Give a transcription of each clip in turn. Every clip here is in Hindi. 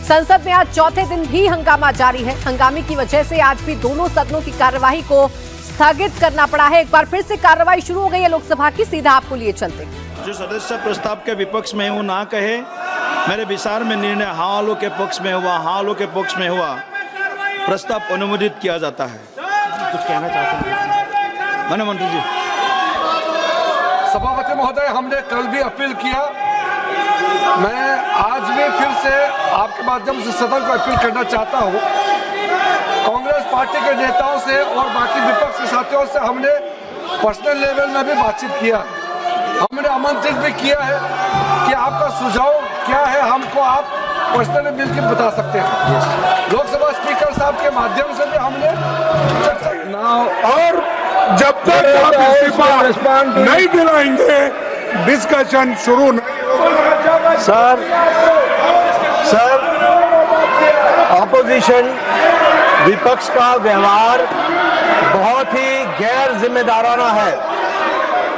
संसद में आज चौथे दिन भी हंगामा जारी है। हंगामे की वजह से आज भी दोनों सदनों की कार्यवाही को स्थगित करना पड़ा है। एक बार फिर से कार्यवाही शुरू हो गई है लोकसभा की, सीधा आपको लिए चलते। जो सदस्य प्रस्ताव के विपक्ष में हूँ ना कहे, मेरे विचार में निर्णय हाँ वालों के पक्ष में हुआ, हाँ वालों के पक्ष में हुआ, प्रस्ताव अनुमोदित किया जाता है। कुछ कहना चाहते हैं माननीय मंत्री जी। सभापति महोदय, हमने कल भी अपील किया, मैं आज भी फिर से आपके माध्यम से सदन को अपील करना चाहता हूं। कांग्रेस पार्टी के नेताओं से और बाकी विपक्ष के साथियों से हमने पर्सनल लेवल में भी बातचीत किया, हमने आमंत्रित भी किया है कि आपका सुझाव क्या है हमको आप पर्सनली मिलकर बता सकते हैं। लोकसभा स्पीकर साहब के माध्यम से भी हमने चर्चा और जब तक आप इस्तीफा नहीं दिलाएंगे डिस्कशन शुरू नहीं होगा। सर ऑपोजिशन विपक्ष का व्यवहार बहुत ही गैर जिम्मेदाराना है,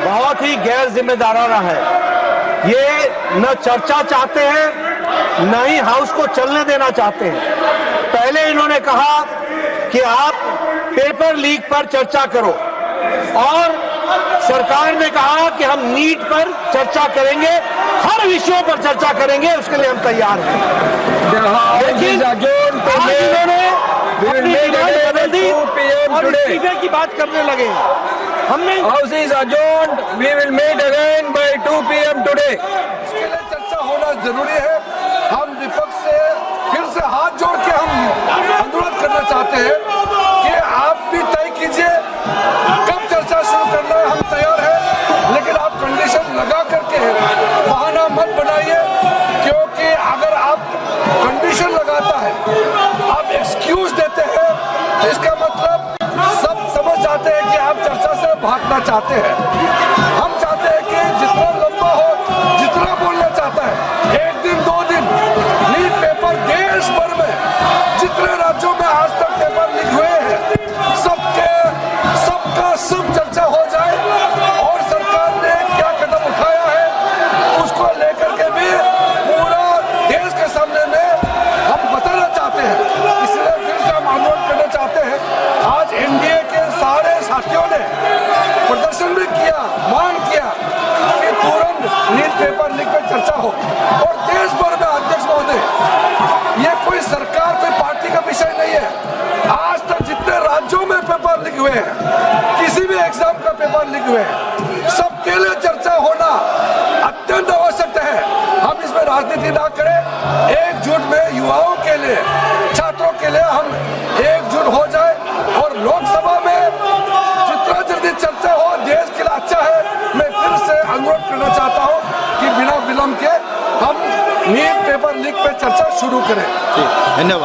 बहुत ही गैर जिम्मेदाराना है। ये न चर्चा चाहते हैं न ही हाउस को चलने देना चाहते हैं। पहले इन्होंने कहा कि आप पेपर लीक पर चर्चा करो और सरकार ने कहा कि हम नीट पर चर्चा करेंगे, हर विषयों पर चर्चा करेंगे, उसके लिए हम तैयार हैं। लेकिन आज इन्होंने अपनी डिमांड बदल दी और इस्तीफे की बात करने लगे। हमने house is adjourned, we will meet again by 2 PM today. इसके लिए चर्चा होना जरूरी है। हम विपक्ष से फिर से हाथ जोड़ के हम अनुरोध करना चाहते हैं कि आप भी तय कीजिए कब चर्चा शुरू करना है, हम तैयार हैं, लेकिन आप कंडीशन लगा करके बहाना मत बनाइए, क्योंकि अगर आप कंडीशन लगाता है, आप एक्सक्यूज देते हैं, तो इसका मतलब सब समझ जाते हैं कि आप चर्चा से भागना चाहते हैं। हम चाहते हैं कि जितना लंबा हो, जितना बोलना चाहता है, 1 दिन 2 दिन लीक पेपर देश भर में जितने राज्यों में आज तक पेपर लीक हुए हैं सबका सब चर्चा हो जाए और सरकार ने क्या कदम उठाया है उसको लेकर के भी पूरा देश के सामने में हम बताना चाहते हैं। इसलिए फिर से हम अनुरोध करना चाहते हैं, आज एनडीए के सारे साथियों ने प्रदर्शन भी किया, मांग किया कि तुरंत नीट पेपर लीक पर चर्चा हो और देश भर में अध्यक्ष महोदय, ये कोई सरकार कोई पार्टी का विषय नहीं है। आज तक जितने राज्यों में पेपर लीक हुए हैं, किसी भी एग्जाम का पेपर लीक हुए हैं, सबके लिए चर्चा होना अत्यंत आवश्यक है। हम इसमें राजनीति ना करें, एकजुट में युवाओं के लिए, छात्रों के लिए हम एकजुट हो जाए और लोकसभा में जितना जल्दी चर्चा हो देश के लिए अच्छा है। मैं फिर से अनुरोध करना चाहता हूं कि बिना विलंब के हम नीट पेपर लीक पे चर्चा शुरू करें। धन्यवाद।